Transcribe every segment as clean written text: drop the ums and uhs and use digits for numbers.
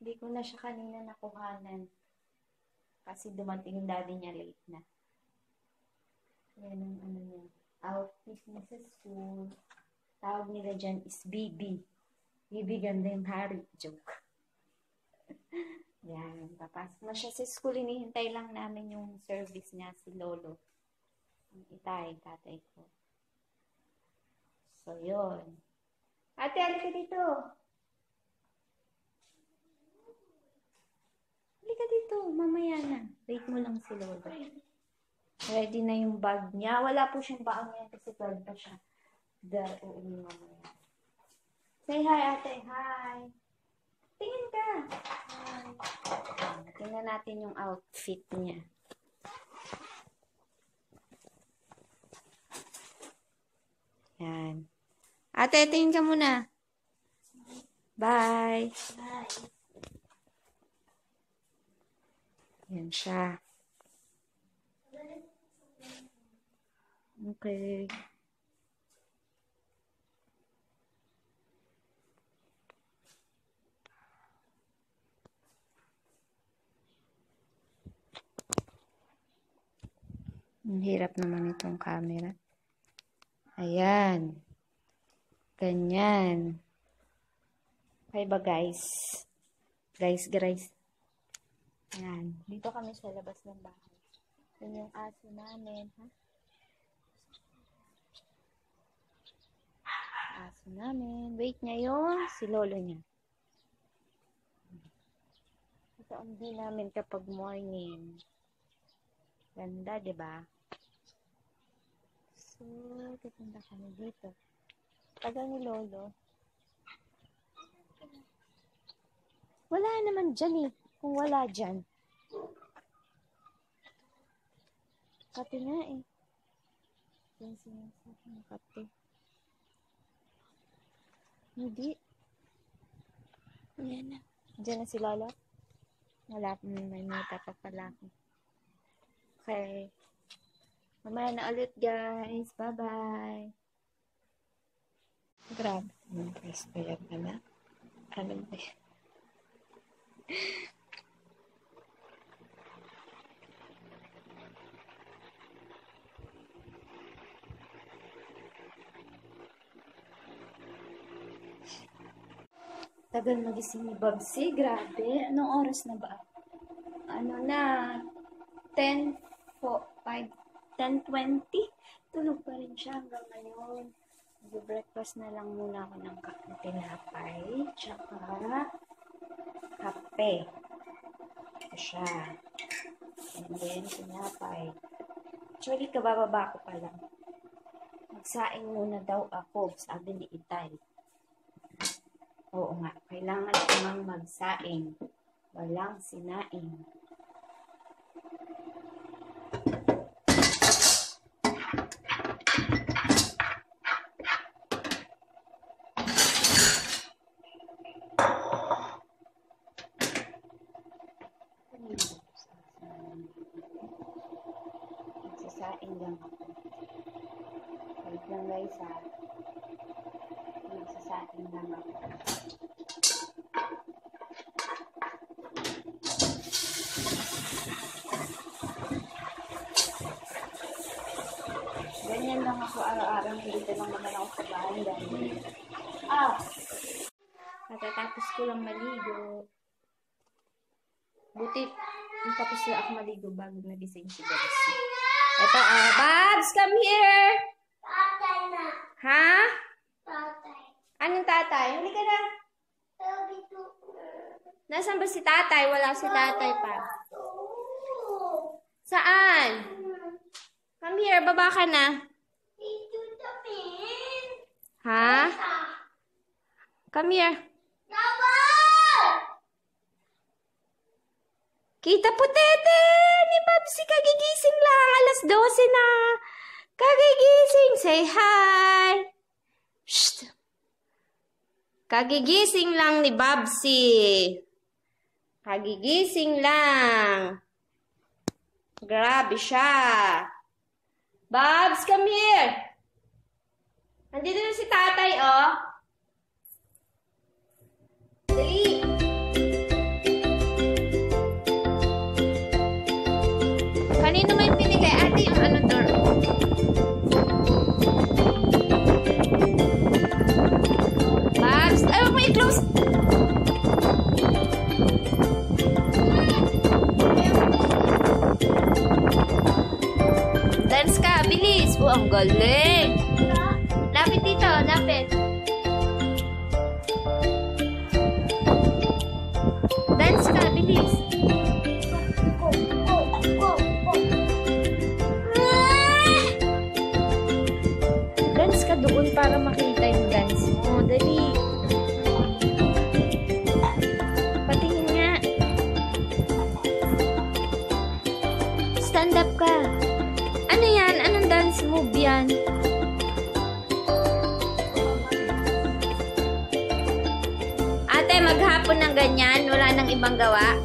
Hindi ko na siya kanina nakuhanan. Kasi dumating yung daddy niya late na. Yan ang ano niya. Outfit niya sa school. Tawag nila dyan is BB. BB ganda yung hari. Joke. Yan. Papasok na siya sa school. Hinihintay lang namin yung service niya, si Lolo. Ang itay, tatay ko. So, yun. Ate, halika dito. Halika dito. Mamaya na. Wait mo lang si Lolo. Ready na yung bag niya. Wala po siyang baon ngayon kasi bag pa siya. Uuwi mamaya. Say hi, ate. Hi. Tingin ka. Hi. Tingnan natin yung outfit niya. Yan. Ate, tingin ka muna. Bye. Bye. Yan siya. Okay. Ang hirap naman itong camera. Ayan. Ganyan. Okay ba, guys? Guys. Ayan. Dito kami sa labas ng bahay. Yan yung aso namin, ha? Aso namin. Wait niya yun. Si Lolo niya. Ito ang di namin kapag morning. Ganda, diba? So, titinda kami dito. Taga ni Lolo. Wala naman dyan eh. Kung wala dyan. Kati nga eh. Yan sinasabi ng kati. Hindi. Yan na. Diyan na si Lolo. Wala pa, may mita pa pala. Okay. Mamaya na ulit, guys. Bye-bye. Grabe. Press ko yan na. Ano ba yan? Tagal magising ni Babsi. Grabe. Anong oras na ba? Ano na? 10:20. Tulog pa rin siya hanggang ngayon. Mag-breakfast na lang muna ako ng tinapay. Tsaka kape. Ito siya. And then, tinapay. Actually, kabababa ko pa lang. Magsaing muna daw ako. Sabi ni Itay. Oo nga. Kailangan namang magsaing. Walang sinaing. Magsasaing lang ako. Wait lang guys ha. Magsasaing lang ako. Ganyan lang ako araw-araw. Dito lang naman ako sa bahay dahil katatapos ko lang maligo. Buti tapos na ako maligo bago nagising si Babs. Ito, Babs, come here! Tatay na. Ha? Tatay. Anong tatay? Hindi ka na. Nasaan ba si tatay? Wala si tatay pa. Saan? Come here, baba ka na. Dito tapin. Ha? Come here. Kita po, tete! Ni Babsi, kagigising lang. Alas 12 na. Kagigising. Say hi. Shh. Kagigising lang ni Babsi. Kagigising lang. Grabe siya. Babs, come here. Nandito na si tatay, oh. Dali. Lapit. Dance ka, bilis. Go, go, go, go. Dance ka doon para makita yung dance mo. Dali. Patingin nga. Stand up ka. Ano yan? Anong dance move yan? Ate, maghapon ng ganyan. Wala nang ibang gawa.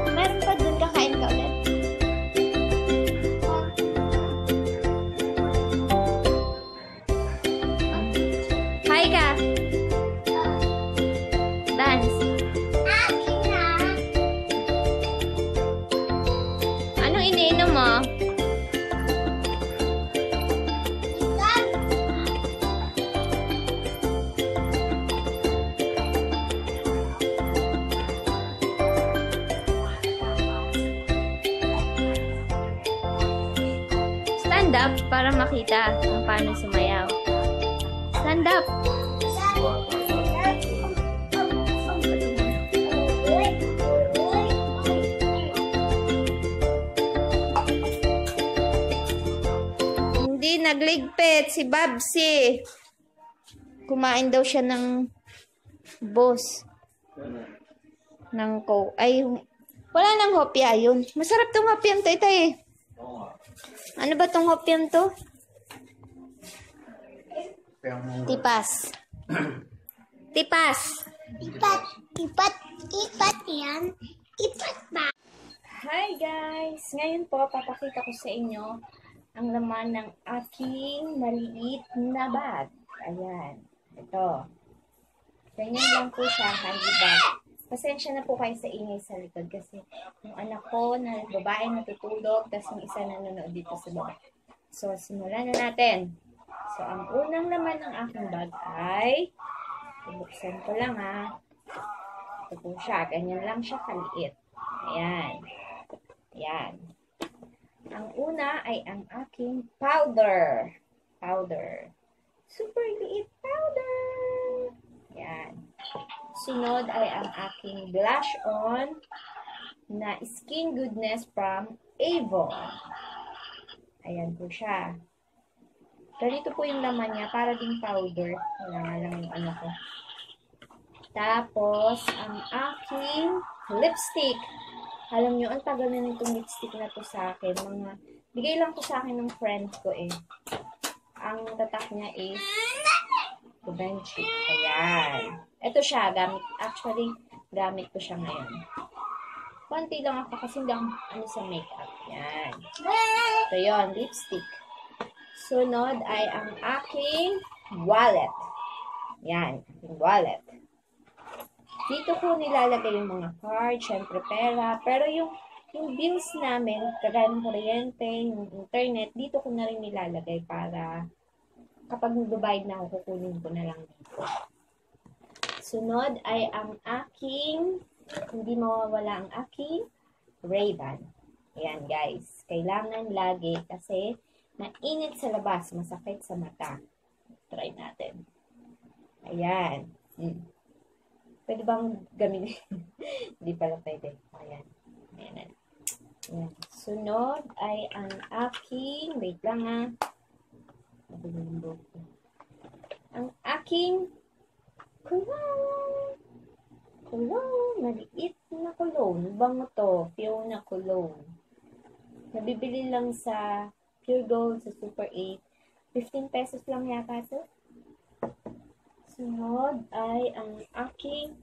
Meron pa dun, kakain ka ulit. Hi ka. Dance. Akin na. Anong iniinom mo? Ikan. Stand up para makita kung paano sumayaw. Stand up. Hindi nagligpit si Babsi. Kumain daw siya ng boss. Ng coke. Ay, wala nang hopya yun. Masarap tong hopya to, itay. Ano ba tong hopya to? Tipas. Tipas. Ipat, ipat, ipat yan. Ipat ba? Hi guys! Ngayon po, papakita ko sa inyo ang laman ng aking maliit na bag. Ayan. Ito. Ganyan lang po siya, handy bag. Pasensya na po kayo sa ingay sa likod kasi yung anak ko na babae natutulog, tapos yung isa nanonood dito sa baba. So, simulan na natin. So, ang unang laman ng aking bag ay, bubuksan ko lang ha. Ito po siya. Ganyan lang siya kaliit. Ayan. Ayan. Ang una ay ang aking powder. Powder. Super liit powder. Ayan. Sunod ay ang aking blush on na Skin Goodness from Avon. Ayan po siya. Ganito po yung laman niya, para ding powder. Wala nga lang yung ano ko. Tapos, ang aking lipstick. Alam nyo, ang tagal na nitong lipstick na to sa akin. Bigay lang to sa akin ng friend ko eh. Ang tatak niya is Givenchy. Ayan. Ito siya, actually, gamit ko siya ngayon. Konti lang ako kasi hindi ako sa makeup. Yan. So, yun, lipstick. Sunod ay ang aking wallet. Yan, aking wallet. Dito ko nilalagay yung mga card, syempre pera. Pero yung bills namin, kagaya ng kuryente, yung internet, dito ko na rin nilalagay para kapag magbabayad na ako, kukunin ko na lang dito. Sunod ay ang aking, hindi mawawala ang aking Ray-Ban. Ayan guys, kailangan lagi kasi mainit sa labas, masakit sa mata. Try natin. Ayan. Pwede bang gamitin? Hindi pala pwede. Ayan. Ayan. Ayan. Sunod ay ang aking, wait lang ha. Ang aking cologne. Cologne. Maliit na cologne. Bango to. Fiona cologne. Nabibili lang sa Pure Gold, sa Super 8. 15 pesos lang yata ito. Sunod ay ang aking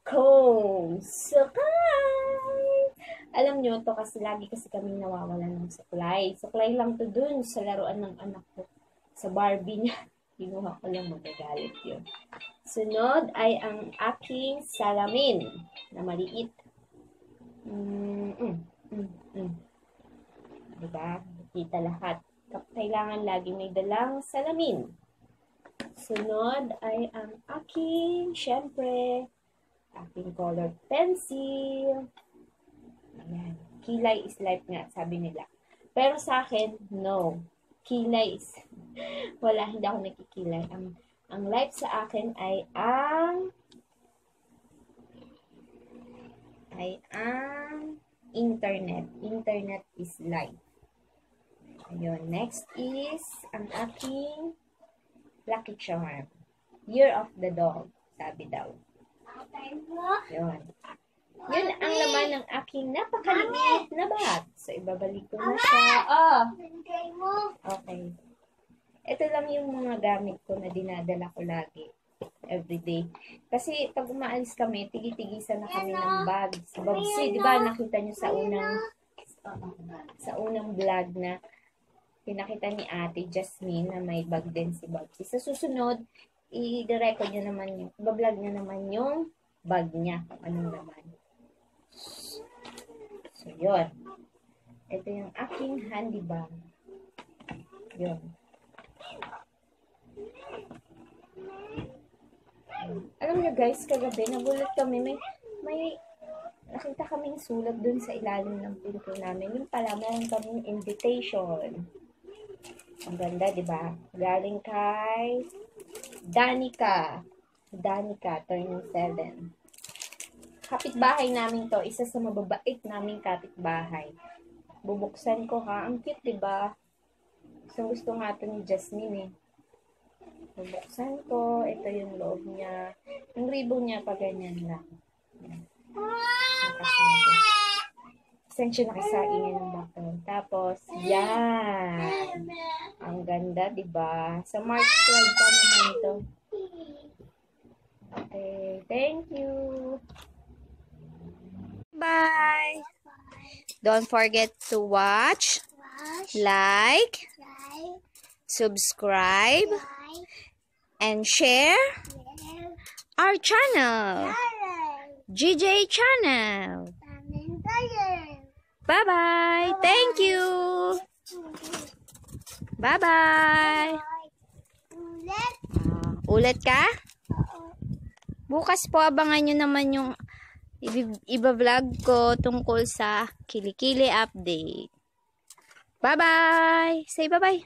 comb. Supply! Alam nyo to kasi lagi kasi kami nawawalan ng supply. Supply lang to dun sa laruan ng anak ko. Sa Barbie niya. Kinuha ko lang, magagalit yun. Sunod ay ang aking salamin na maliit. Diba? Kita lahat. Kailangan lagi may dalang salamin. Sunod ay ang aking, syempre, aking colored pencil. Ayan. Kilay is life nga, sabi nila. Pero sa akin, no. Kilay. Wala, hindi ako nakikilay. Ang life sa akin ay ang internet. Internet is life. Ayun. Next is ang aking lucky charm. Year of the dog, sabi daw. Yun. Yun ang laman ng aking napakaliit na bag. So, ibabalik ko na siya. Okay. Ito lang yung mga gamit ko na dinadala ko lagi. Everyday. Kasi, pag umaalis kami, tigi-tigisan na kami ng bags. Babsi, di ba? Nakita nyo sa unang vlog na pinakita ni Ate Jasmine na may bag din si Babsi. Sa susunod, i-record nyo naman yung, i-vlog nyo naman yung bag niya. Kung anong naman. So, yun. Ito yung aking handy bag. Yun. Alam niyo guys, kagabi, nagulat kami. May nakita kaming sulat dun sa ilalim ng pinto namin. Yung pala, meron kaming invitation. Ang ganda, di ba? Galing kay Danica. Danica, turning 7. Kapitbahay namin to. Isa sa mababait naming kapitbahay. Bubuksan ko ha. Ang cute, di ba? Gusto nga ito ni Jasmine eh. Bubuksan ko. Ito yung loob niya. Yung ribbon niya pa ganyan lang. Nakasabi. Sensya nakasaingin ng background. Tapos, yan. Ang ganda, di ba? Sa March 12 pa naman ito. Okay. Thank you. Bye. Don't forget to watch, like, subscribe, and share our channel, GJ Channel. Bye-bye. Thank you. Bye-bye. Ulit ka? Bukas po, abangan nyo naman yung iba-vlog ko tungkol sa Kilikili update. Bye-bye. Say bye-bye.